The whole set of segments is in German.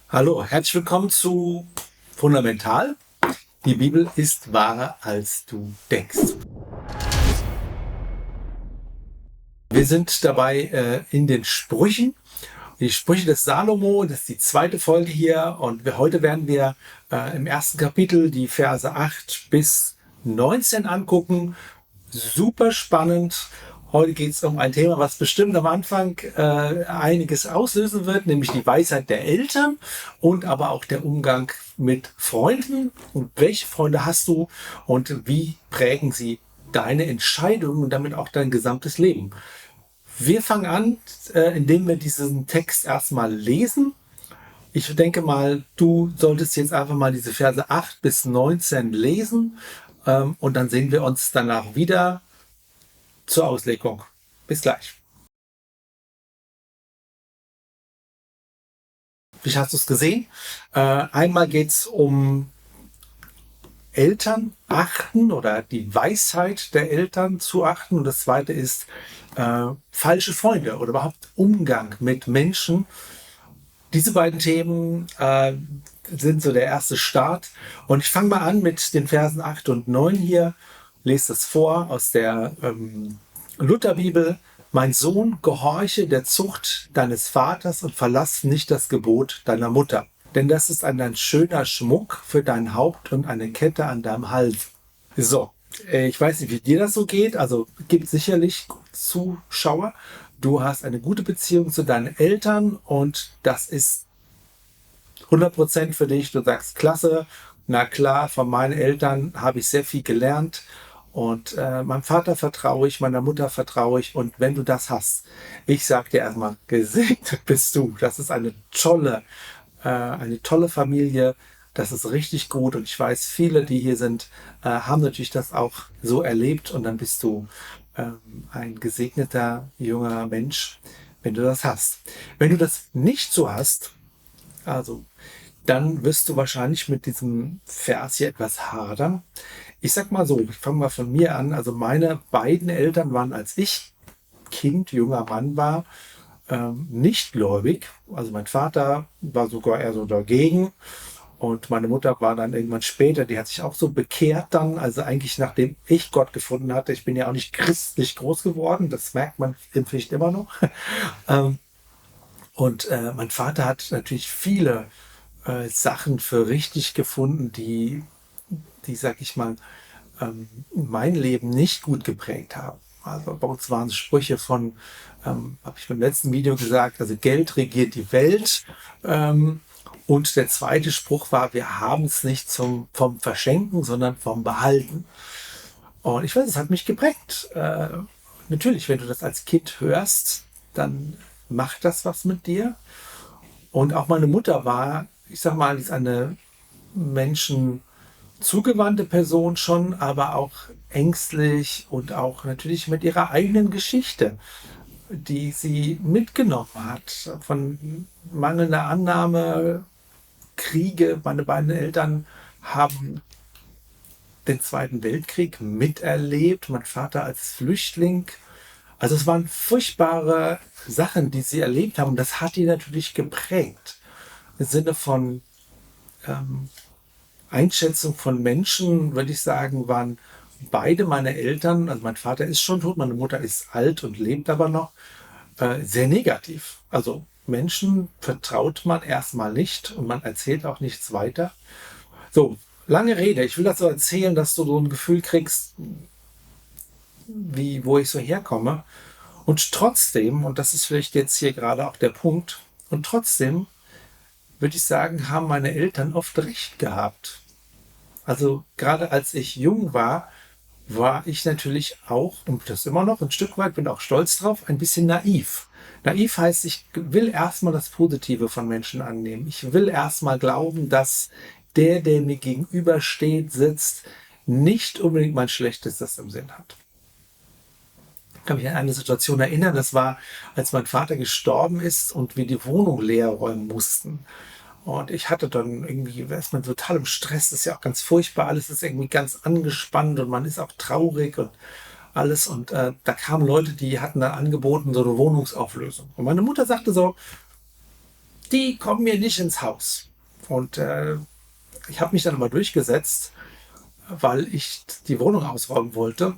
Hallo, herzlich willkommen zu Fundamental. Die Bibel ist wahrer, als du denkst. Wir sind dabei in den Sprüchen. Die Sprüche des Salomo, das ist die zweite Folge hier. Und heute werden wir im ersten Kapitel die Verse 8 bis 19 angucken. Super spannend. Heute geht es um ein Thema, was bestimmt am Anfang einiges auslösen wird, nämlich die Weisheit der Eltern und aber auch der Umgang mit Freunden. Und welche Freunde hast du und wie prägen sie deine Entscheidungen und damit auch dein gesamtes Leben? Wir fangen an, indem wir diesen Text erstmal lesen. Ich denke mal, du solltest jetzt einfach mal diese Verse 8 bis 19 lesen und dann sehen wir uns danach wieder zur Auslegung. Bis gleich. Wie hast du es gesehen? Einmal geht es um Eltern achten oder die Weisheit der Eltern zu achten. Und das zweite ist falsche Freunde oder überhaupt Umgang mit Menschen. Diese beiden Themen sind so der erste Start. Und ich fange mal an mit den Versen 8 und 9 hier. Lese das vor aus der Lutherbibel. Mein Sohn, gehorche der Zucht deines Vaters und verlass nicht das Gebot deiner Mutter. Denn das ist ein schöner Schmuck für dein Haupt und eine Kette an deinem Hals. So, ich weiß nicht, wie dir das so geht. Also gibt sicherlich Zuschauer. Du hast eine gute Beziehung zu deinen Eltern und das ist 100% für dich. Du sagst, klasse, na klar, von meinen Eltern habe ich sehr viel gelernt und meinem Vater vertraue ich, meiner Mutter vertraue ich und wenn du das hast, ich sage dir erstmal, gesegnet bist du. Das ist eine tolle Familie. Das ist richtig gut und ich weiß, viele, die hier sind, haben natürlich das auch so erlebt und dann bist du ein gesegneter junger Mensch, wenn du das hast. Wenn du das nicht so hast, also dann wirst du wahrscheinlich mit diesem Vers hier etwas hadern. Ich sag mal so, ich fange mal von mir an. Also meine beiden Eltern waren, als ich Kind, junger Mann war, nicht gläubig. Also mein Vater war sogar eher so dagegen. Und meine Mutter war dann irgendwann später, die hat sich auch so bekehrt dann, also eigentlich nachdem ich Gott gefunden hatte. Ich bin ja auch nicht christlich groß geworden, das merkt man im Pflicht immer noch. Ähm, und mein Vater hat natürlich viele Sachen für richtig gefunden, die sag ich mal, mein Leben nicht gut geprägt haben. Also bei uns waren es Sprüche von, habe ich beim letzten Video gesagt, also Geld regiert die Welt. Und der zweite Spruch war, wir haben es nicht vom Verschenken, sondern vom Behalten. Und ich weiß, es hat mich geprägt. Natürlich, wenn du das als Kind hörst, dann macht das was mit dir. Und auch meine Mutter war, ich sag mal, ist eine Menschen zugewandte Person schon, aber auch ängstlich und auch natürlich mit ihrer eigenen Geschichte, die sie mitgenommen hat. Von mangelnder Annahme, Kriege. Meine beiden Eltern haben den Zweiten Weltkrieg miterlebt, mein Vater als Flüchtling. Also es waren furchtbare Sachen, die sie erlebt haben. Das hat die natürlich geprägt. Im Sinne von Einschätzung von Menschen, würde ich sagen, waren beide meine Eltern, also mein Vater ist schon tot, meine Mutter ist alt und lebt aber noch, sehr negativ. Also Menschen vertraut man erstmal nicht und man erzählt auch nichts weiter. So, lange Rede. Ich will das so erzählen, dass du so ein Gefühl kriegst, wo ich so herkomme. Und trotzdem, und das ist vielleicht jetzt hier gerade auch der Punkt, und trotzdem würde ich sagen, haben meine Eltern oft recht gehabt. Also gerade als ich jung war, war ich natürlich auch, und das immer noch ein Stück weit, bin auch stolz drauf, ein bisschen naiv. Naiv heißt, ich will erstmal das Positive von Menschen annehmen. Ich will erstmal glauben, dass der mir gegenübersteht, sitzt, nicht unbedingt mein Schlechtestes im Sinn hat. Ich kann mich an eine Situation erinnern, das war, als mein Vater gestorben ist und wir die Wohnung leer räumen mussten. Und ich hatte dann irgendwie, ist man total im Stress, das ist ja auch ganz furchtbar, alles ist irgendwie ganz angespannt und man ist auch traurig und alles. Und da kamen Leute, die hatten dann angeboten, so eine Wohnungsauflösung. Und meine Mutter sagte so, die kommen mir nicht ins Haus. Und ich habe mich dann aber durchgesetzt, weil ich die Wohnung ausräumen wollte.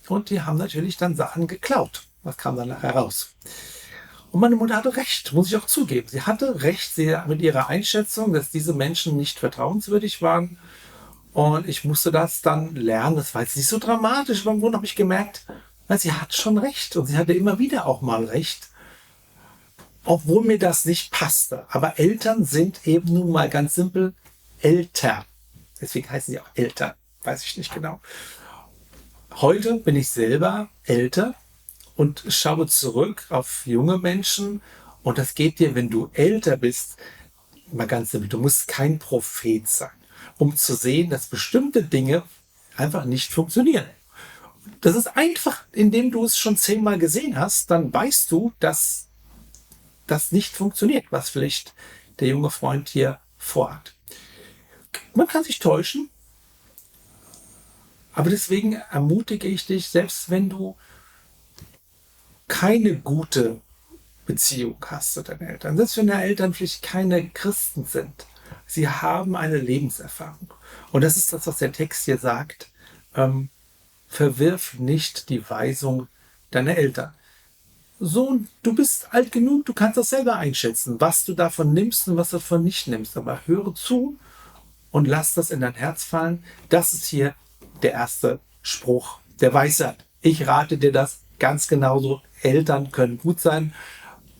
Und die haben natürlich dann Sachen geklaut. Was kam dann nachher raus? Und meine Mutter hatte recht, muss ich auch zugeben. Sie hatte recht mit ihrer Einschätzung, dass diese Menschen nicht vertrauenswürdig waren. Und ich musste das dann lernen. Das war jetzt nicht so dramatisch. Beim Grunde habe ich gemerkt, na, sie hat schon recht. Und sie hatte immer wieder auch mal recht, obwohl mir das nicht passte. Aber Eltern sind eben nun mal ganz simpel Eltern. Deswegen heißen sie auch Eltern. Weiß ich nicht genau. Heute bin ich selber älter und schaue zurück auf junge Menschen. Und das geht dir, wenn du älter bist, mal ganz simpel. Du musst kein Prophet sein, um zu sehen, dass bestimmte Dinge einfach nicht funktionieren. Das ist einfach, indem du es schon 10-mal gesehen hast, dann weißt du, dass das nicht funktioniert, was vielleicht der junge Freund hier vorhat. Man kann sich täuschen, aber deswegen ermutige ich dich, selbst wenn du keine gute Beziehung hast zu deinen Eltern, selbst wenn deine Eltern vielleicht keine Christen sind, sie haben eine Lebenserfahrung. Und das ist das, was der Text hier sagt. Verwirf nicht die Weisung deiner Eltern. Sohn, du bist alt genug, du kannst das selber einschätzen, was du davon nimmst und was du davon nicht nimmst. Aber höre zu und lass das in dein Herz fallen. Das ist hier der erste Spruch der Weisheit. Ich rate dir das ganz genauso. Eltern können gut sein.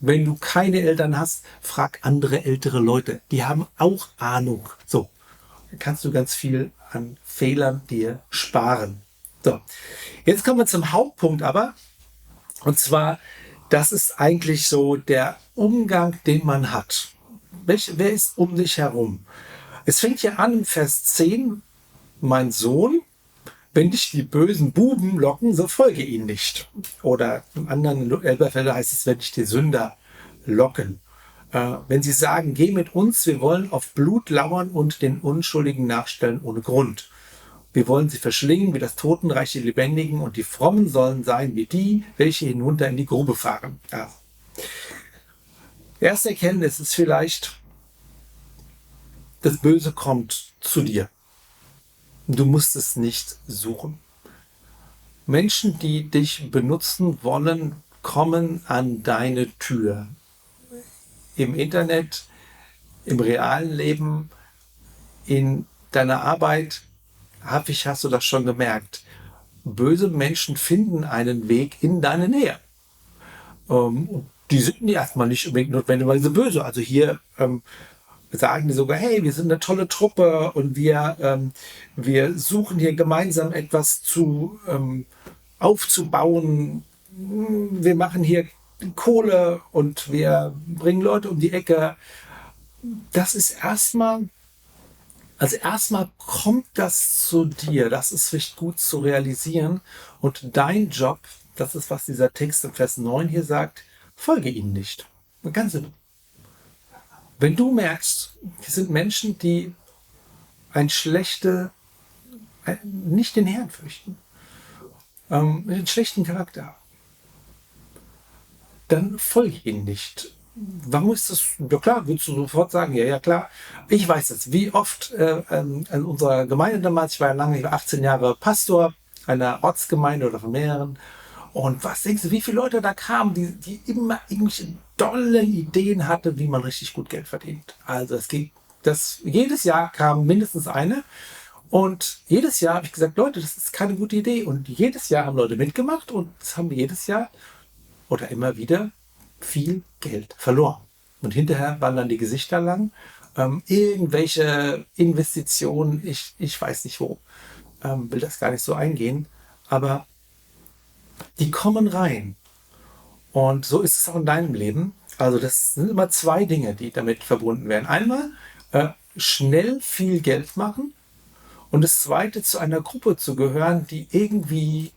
Wenn du keine Eltern hast, frag andere ältere Leute. Die haben auch Ahnung. So, dann kannst du ganz viel an Fehlern dir sparen. So, jetzt kommen wir zum Hauptpunkt aber. Und zwar, das ist eigentlich so der Umgang, den man hat. Wer ist um dich herum? Es fängt hier an im Vers 10. Mein Sohn, wenn dich die bösen Buben locken, so folge ihnen nicht. Oder im anderen Elberfelder heißt es, wenn dich die Sünder locken. Wenn sie sagen, geh mit uns, wir wollen auf Blut lauern und den Unschuldigen nachstellen ohne Grund. Wir wollen sie verschlingen wie das Totenreich die Lebendigen und die Frommen sollen sein wie die, welche hinunter in die Grube fahren. Ja. Erste Erkenntnis ist vielleicht, das Böse kommt zu dir. Du musst es nicht suchen. Menschen, die dich benutzen wollen, kommen an deine Tür. Im Internet, im realen Leben, in deiner Arbeit, hast du das schon gemerkt. Böse Menschen finden einen Weg in deine Nähe. Die sind erstmal nicht unbedingt notwendigerweise böse. Also hier sagen die sogar, hey, wir sind eine tolle Truppe und wir suchen hier gemeinsam etwas aufzubauen. Wir machen hier Kohle und wir bringen Leute um die Ecke. Das ist erstmal kommt das zu dir. Das ist vielleicht gut zu realisieren. Und dein Job, das ist, was dieser Text im Vers 9 hier sagt, folge ihnen nicht. Ganz simpel. Wenn du merkst, die sind Menschen, die nicht den Herrn fürchten, einen schlechten Charakter haben, dann folge ihnen nicht. Warum ist das? Ja klar, würdest du sofort sagen, ja klar. Ich weiß es, wie oft in unserer Gemeinde damals, ich war 18 Jahre Pastor einer Ortsgemeinde oder von mehreren. Und was denkst du, wie viele Leute da kamen, die immer irgendwelche dollen Ideen hatten, wie man richtig gut Geld verdient. Also jedes Jahr kam mindestens eine. Und jedes Jahr habe ich gesagt, Leute, das ist keine gute Idee. Und jedes Jahr haben Leute mitgemacht und es haben jedes Jahr oder immer wieder viel Geld verloren. Und hinterher waren dann die Gesichter lang. Irgendwelche Investitionen, ich weiß nicht wo, will das gar nicht so eingehen, aber die kommen rein. Und so ist es auch in deinem Leben. Also das sind immer zwei Dinge, die damit verbunden werden. Einmal schnell viel Geld machen und das zweite, zu einer Gruppe zu gehören, die irgendwie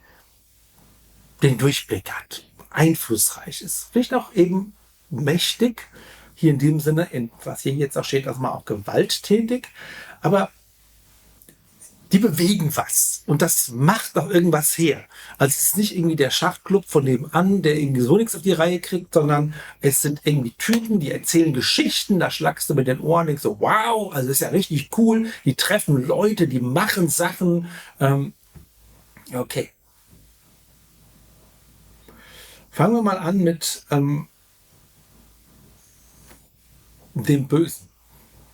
den Durchblick hat, einflussreich ist, vielleicht auch eben mächtig, hier in dem Sinne, was hier jetzt auch steht, also mal auch gewalttätig, aber die bewegen was und das macht auch irgendwas her. Also es ist nicht irgendwie der Schachclub von nebenan, der irgendwie so nichts auf die Reihe kriegt, sondern es sind irgendwie Typen, die erzählen Geschichten, da schlagst du mit den Ohren, denkst so, wow, also das ist ja richtig cool, die treffen Leute, die machen Sachen. Okay, fangen wir mal an mit dem Bösen.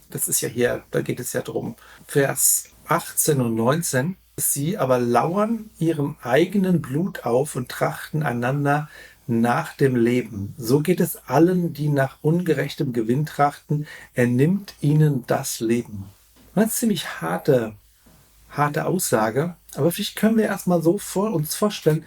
Das ist ja hier, da geht es ja drum. Vers 18 und 19. Sie aber lauern ihrem eigenen Blut auf und trachten einander nach dem Leben. So geht es allen, die nach ungerechtem Gewinn trachten. Er nimmt ihnen das Leben. Das ist eine ziemlich harte Aussage. Aber vielleicht können wir erstmal so uns vorstellen,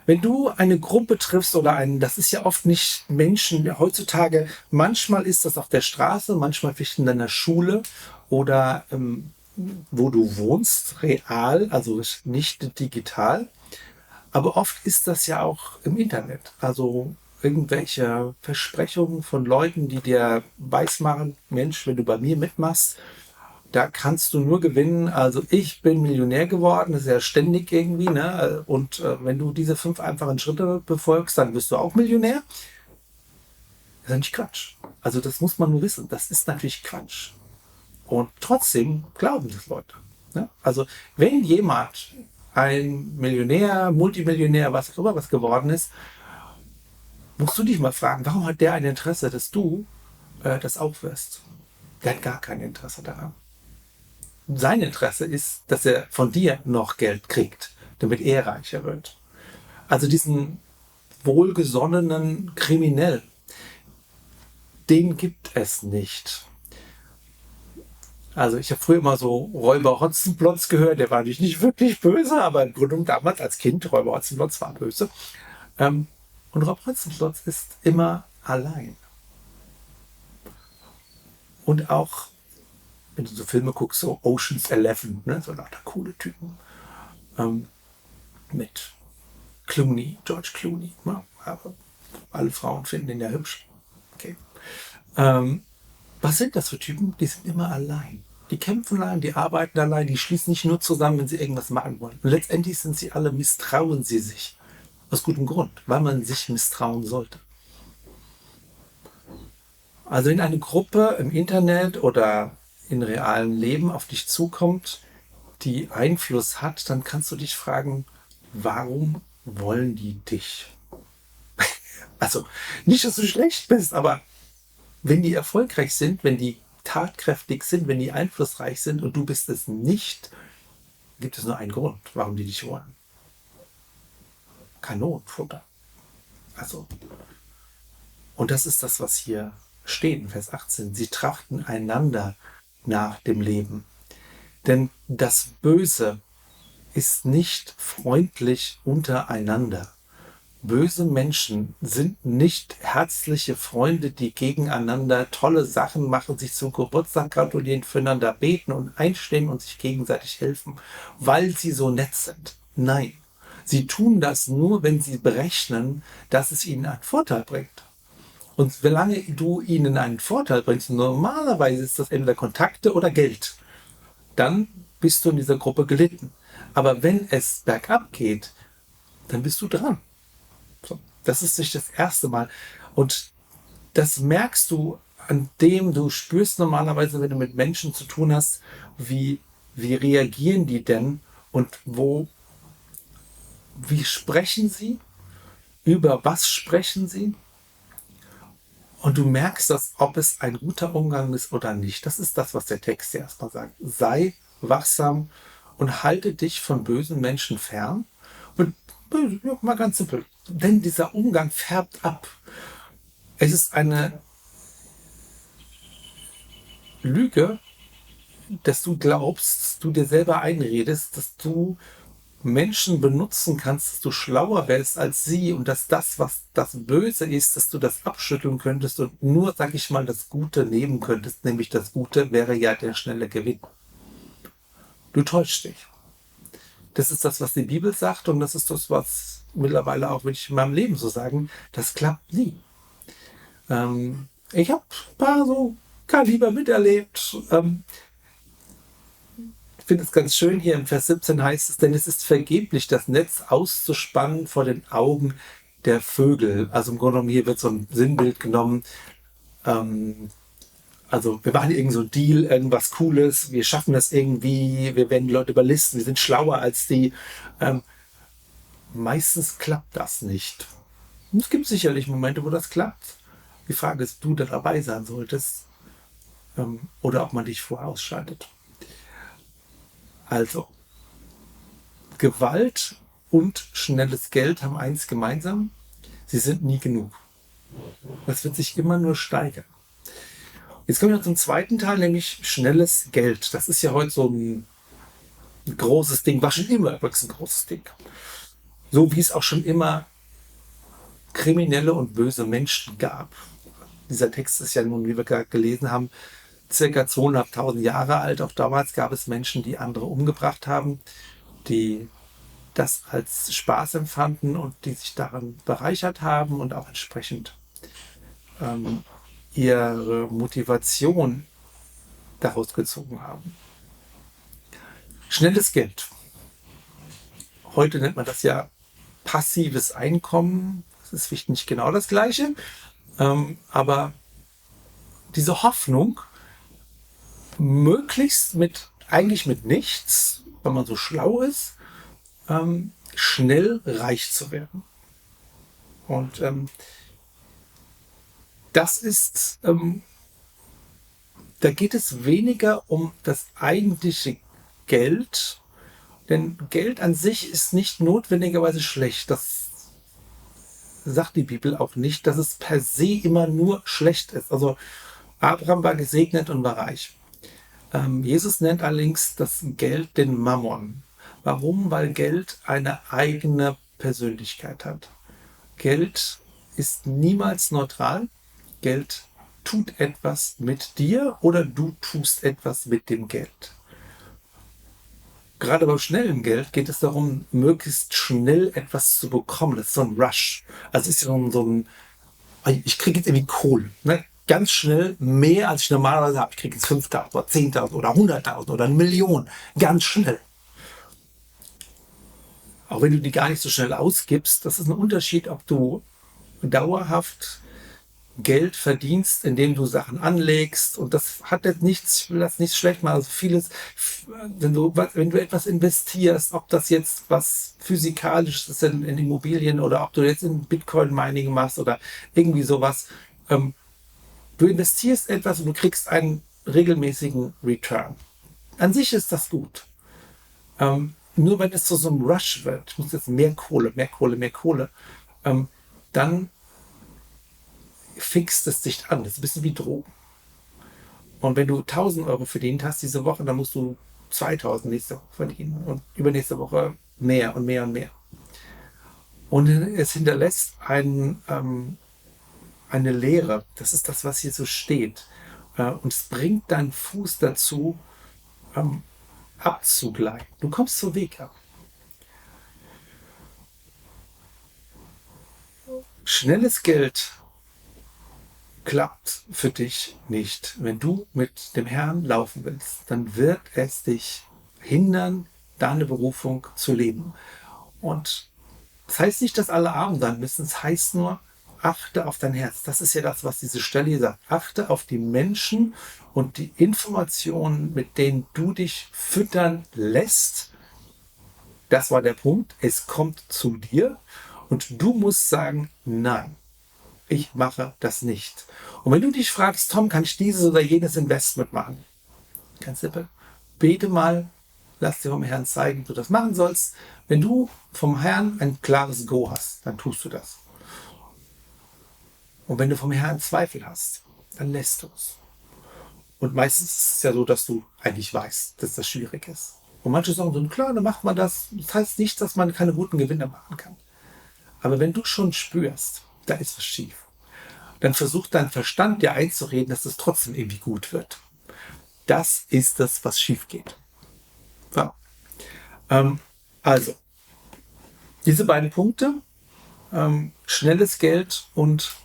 wenn du eine Gruppe triffst oder das ist ja oft nicht Menschen heutzutage, manchmal ist das auf der Straße, manchmal vielleicht in deiner Schule oder wo du wohnst, real, also nicht digital. Aber oft ist das ja auch im Internet. Also irgendwelche Versprechungen von Leuten, die dir weismachen, Mensch, wenn du bei mir mitmachst, da kannst du nur gewinnen. Also ich bin Millionär geworden, das ist ja ständig irgendwie, ne? Und wenn du diese 5 einfachen Schritte befolgst, dann bist du auch Millionär. Das ist ja nicht Quatsch. Also das muss man nur wissen. Das ist natürlich Quatsch. Und trotzdem glauben das Leute. Ne? Also wenn jemand ein Millionär, Multimillionär, was auch immer was geworden ist, musst du dich mal fragen, warum hat der ein Interesse, dass du das auch wirst? Der hat gar kein Interesse daran. Sein Interesse ist, dass er von dir noch Geld kriegt, damit er reicher wird. Also diesen wohlgesonnenen Kriminellen, den gibt es nicht. Also ich habe früher immer so Räuber Hotzenplotz gehört, der war natürlich nicht wirklich böse, aber im Grunde damals als Kind, Räuber Hotzenplotz war böse. Und Räuber Hotzenplotz ist immer allein. Und auch, wenn du so Filme guckst, so Ocean's 11, ne, so lauter coole Typen, mit Clooney, George Clooney. Ja, aber alle Frauen finden ihn ja hübsch. Okay. Was sind das für Typen? Die sind immer allein. Die kämpfen allein, die arbeiten allein, die schließen nicht nur zusammen, wenn sie irgendwas machen wollen. Und letztendlich sind sie alle, misstrauen sie sich. Aus gutem Grund, weil man sich misstrauen sollte. Also wenn eine Gruppe im Internet oder in realem Leben auf dich zukommt, die Einfluss hat, dann kannst du dich fragen, warum wollen die dich? Also nicht, dass du schlecht bist, aber wenn die erfolgreich sind, wenn die tatkräftig sind, wenn die einflussreich sind und du bist es nicht, gibt es nur einen Grund, warum die dich wollen. Kanonenfutter. Also, und das ist das, was hier steht in Vers 18. Sie trachten einander nach dem Leben. Denn das Böse ist nicht freundlich untereinander. Böse Menschen sind nicht herzliche Freunde, die gegeneinander tolle Sachen machen, sich zum Geburtstag gratulieren, füreinander beten und einstehen und sich gegenseitig helfen, weil sie so nett sind. Nein, sie tun das nur, wenn sie berechnen, dass es ihnen einen Vorteil bringt. Und solange du ihnen einen Vorteil bringst, normalerweise ist das entweder Kontakte oder Geld, dann bist du in dieser Gruppe gelitten. Aber wenn es bergab geht, dann bist du dran. So, das ist nicht das erste Mal. Und das merkst du, an dem du spürst normalerweise, wenn du mit Menschen zu tun hast, wie reagieren die denn und wie sprechen sie, über was sprechen sie. Und du merkst das, ob es ein guter Umgang ist oder nicht. Das ist das, was der Text hier erstmal sagt. Sei wachsam und halte dich von bösen Menschen fern. Und ja, mal ganz simpel. Denn dieser Umgang färbt ab. Es ist eine Lüge, dass du glaubst, dass du dir selber einredest, dass du Menschen benutzen kannst, dass du schlauer wärst als sie und dass das, was das Böse ist, dass du das abschütteln könntest und nur, sag ich mal, das Gute nehmen könntest. Nämlich das Gute wäre ja der schnelle Gewinn. Du täuschst dich. Das ist das, was die Bibel sagt und das ist das, was mittlerweile auch, will ich in meinem Leben so sagen, das klappt nie. Ich habe ein paar so Kaliber miterlebt. finde es ganz schön, hier im Vers 17 heißt es, denn es ist vergeblich, das Netz auszuspannen vor den Augen der Vögel. Also im Grunde genommen, hier wird so ein Sinnbild genommen. Also wir machen irgend so einen Deal, irgendwas Cooles, wir schaffen das irgendwie, wir werden die Leute überlisten, wir sind schlauer als die. Ähm, Meistens klappt das nicht. Und es gibt sicherlich Momente, wo das klappt. Die Frage ist, ob du da dabei sein solltest, oder ob man dich vorher ausschaltet. Also, Gewalt und schnelles Geld haben eins gemeinsam. Sie sind nie genug. Das wird sich immer nur steigern. Jetzt kommen wir zum zweiten Teil, nämlich schnelles Geld. Das ist ja heute so ein großes Ding, war schon immer übrigens ein großes Ding. So wie es auch schon immer kriminelle und böse Menschen gab. Dieser Text ist ja nun, wie wir gerade gelesen haben, circa 2.500 Jahre alt. Auch damals gab es Menschen, die andere umgebracht haben, die das als Spaß empfanden und die sich daran bereichert haben und auch entsprechend ihre Motivation daraus gezogen haben. Schnelles Geld. Heute nennt man das ja passives Einkommen. Das ist vielleicht nicht genau das Gleiche, aber diese Hoffnung, möglichst eigentlich mit nichts, wenn man so schlau ist, schnell reich zu werden. Und das ist, da geht es weniger um das eigentliche Geld, denn Geld an sich ist nicht notwendigerweise schlecht. Das sagt die Bibel auch nicht, dass es per se immer nur schlecht ist. Also Abraham war gesegnet und war reich. Jesus nennt allerdings das Geld den Mammon. Warum? Weil Geld eine eigene Persönlichkeit hat. Geld ist niemals neutral. Geld tut etwas mit dir oder du tust etwas mit dem Geld. Gerade beim schnellen Geld geht es darum, möglichst schnell etwas zu bekommen. Das ist so ein Rush. Also es ist so ein ich kriege jetzt irgendwie Kohle. Ne? Ganz schnell mehr, als ich normalerweise habe. Ich kriege jetzt 5.000 oder 10.000 oder 100.000 oder 1.000.000. Ganz schnell. Auch wenn du die gar nicht so schnell ausgibst, das ist ein Unterschied, ob du dauerhaft Geld verdienst, indem du Sachen anlegst. Und das hat jetzt nichts, ich will das nicht schlecht machen. Also vieles, wenn du etwas investierst, ob das jetzt was Physikalisches ist in Immobilien oder ob du jetzt in Bitcoin-Mining machst oder irgendwie sowas. Du investierst etwas und du kriegst einen regelmäßigen Return. An sich ist das gut. Nur wenn es zu so einem Rush wird, ich muss jetzt mehr Kohle, dann fixt es dich an. Das ist ein bisschen wie Drogen. Und wenn du 1.000 Euro verdient hast diese Woche, dann musst du 2.000 nächste Woche verdienen und übernächste Woche mehr und mehr und mehr. Und es hinterlässt eine Leere. Das ist das, was hier so steht. Und es bringt deinen Fuß dazu, abzugleiten. Du kommst zur Weg ab. Schnelles Geld klappt für dich nicht. Wenn du mit dem Herrn laufen willst, dann wird es dich hindern, deine Berufung zu leben. Und das heißt nicht, dass alle arm sein müssen. Es heißt nur, achte auf dein Herz. Das ist ja das, was diese Stelle hier sagt. Achte auf die Menschen und die Informationen, mit denen du dich füttern lässt. Das war der Punkt. Es kommt zu dir und du musst sagen, nein, ich mache das nicht. Und wenn du dich fragst, Tom, kann ich dieses oder jenes Investment machen? Ganz simpel. Bete mal, lass dir vom Herrn zeigen, wie du das machen sollst. Wenn du vom Herrn ein klares Go hast, dann tust du das. Und wenn du vom Herrn Zweifel hast, dann lässt du es. Und meistens ist es ja so, dass du eigentlich weißt, dass das schwierig ist. Und manche sagen so, klar, dann macht man das. Das heißt nicht, dass man keine guten Gewinne machen kann. Aber wenn du schon spürst, da ist was schief, dann versucht dein Verstand dir einzureden, dass es trotzdem irgendwie gut wird. Das ist das, was schief geht. Ja. Also, diese beiden Punkte, schnelles Geld und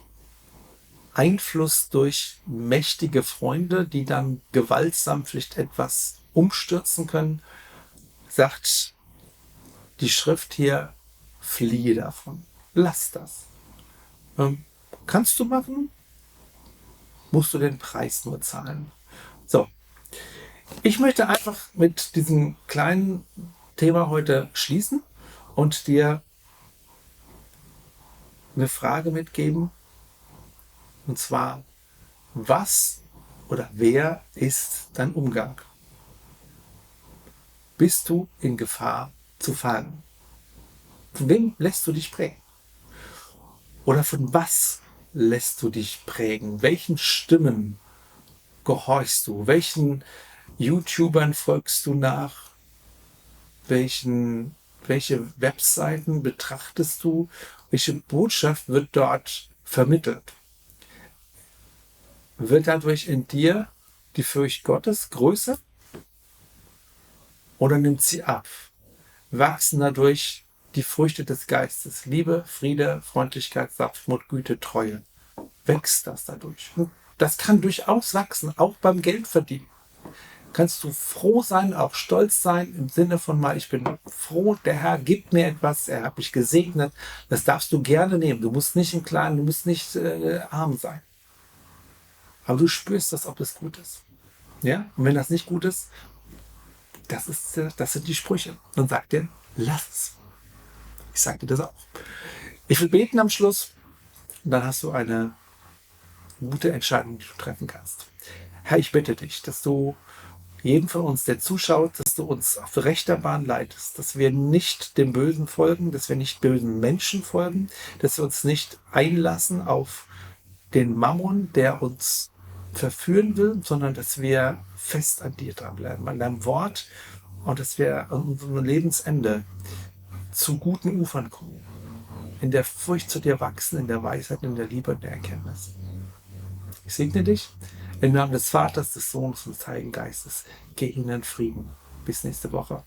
Einfluss durch mächtige Freunde, die dann gewaltsam vielleicht etwas umstürzen können, sagt die Schrift hier, fliehe davon. Lass das. Kannst du machen, musst du den Preis nur zahlen. So, ich möchte einfach mit diesem kleinen Thema heute schließen und dir eine Frage mitgeben. Und zwar, was oder wer ist dein Umgang? Bist du in Gefahr zu fallen? Von wem lässt du dich prägen? Oder von was lässt du dich prägen? Welchen Stimmen gehorchst du? Welchen YouTubern folgst du nach? Welche Webseiten betrachtest du? Welche Botschaft wird dort vermittelt? Wird dadurch in dir die Furcht Gottes größer oder nimmt sie ab? Wachsen dadurch die Früchte des Geistes, Liebe, Friede, Freundlichkeit, Sanftmut, Güte, Treue? Wächst das dadurch? Das kann durchaus wachsen, auch beim Geldverdienen. Kannst du froh sein, auch stolz sein, im Sinne von mal, ich bin froh, der Herr gibt mir etwas, er hat mich gesegnet. Das darfst du gerne nehmen. Du musst nicht im Kleinen, du musst nicht arm sein. Aber du spürst das, ob es gut ist. Ja? Und wenn das nicht gut ist, das sind die Sprüche. Dann sagt er, lass es. Ich sage dir das auch. Ich will beten am Schluss und dann hast du eine gute Entscheidung, die du treffen kannst. Herr, ich bitte dich, dass du jedem von uns, der zuschaut, dass du uns auf rechter Bahn leitest, dass wir nicht dem Bösen folgen, dass wir nicht bösen Menschen folgen, dass wir uns nicht einlassen auf den Mammon, der uns verführen will, sondern dass wir fest an dir dranbleiben, an deinem Wort und dass wir an unserem Lebensende zu guten Ufern kommen, in der Furcht zu dir wachsen, in der Weisheit, in der Liebe und der Erkenntnis. Ich segne dich im Namen des Vaters, des Sohnes und des Heiligen Geistes. Geh ihnen in Frieden. Bis nächste Woche.